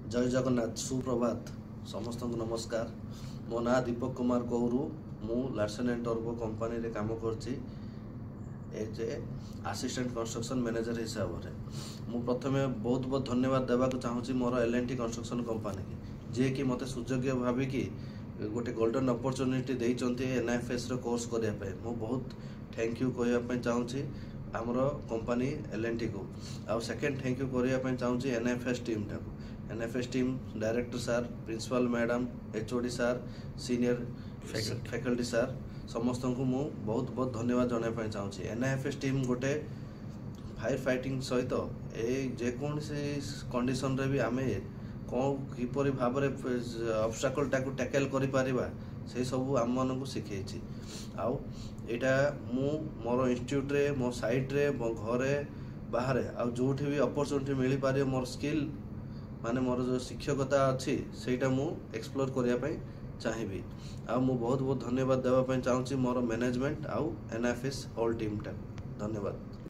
जय जगन्नाथ सुप्रभात समस्त नमस्कार। मो ना दीपक कुमार कौरू मु लार्सन एंड टर्बो कंपनी रे काम करछि as a assistant construction manager हिसाब से। मु प्रथमे बहुत बहुत धन्यवाद देवा चाहूँगी मोर एल&टी कंस्ट्रक्शन कंपनी की जे कि मते सुयोग्य भाविकी गोटे गोल्डन अपॉर्चुनिटी देइचंती एनएफएस रो कोर्स करिया पे मु बहुत थैंक यू कहया पे चाहूँगी आमर कंपनी एल&टी को। आउ सेकेंड थैंक यू करने चाहूँगी एनएफएस टीम टाक एनएफएस टीम डायरेक्टर सार प्रिंसिपल मैडम एचओडी सार सीनियर फैकल्टी सार समस्त को मु बहुत बहुत धन्यवाद जनाई चाहूँगी। एनएफएस टीम गोटे फायर फाइटिंग सहित जेकोसी कंडीशन रे भी आमे कौन किपरि भाव में ऑब्स्टेकल टाको टैकल करि परिबा से सब आम मन को शिखेछि। आउ एटा मु मोर इंस्टीट्यूट रे मो साइट रे मो घरे बाहर आउ जोठी भी अपॉर्चुनिटी मिली पारे मोर स्किल माने मोर जो शिक्षकता अच्छी सेटा मु एक्सप्लोर करिया पई चाहिबी। आउ मु बहुत बहुत धन्यवाद देवा पई चाहूँगी मोर मैनेजमेंट आउ एनएफएस होल टीम टा। धन्यवाद।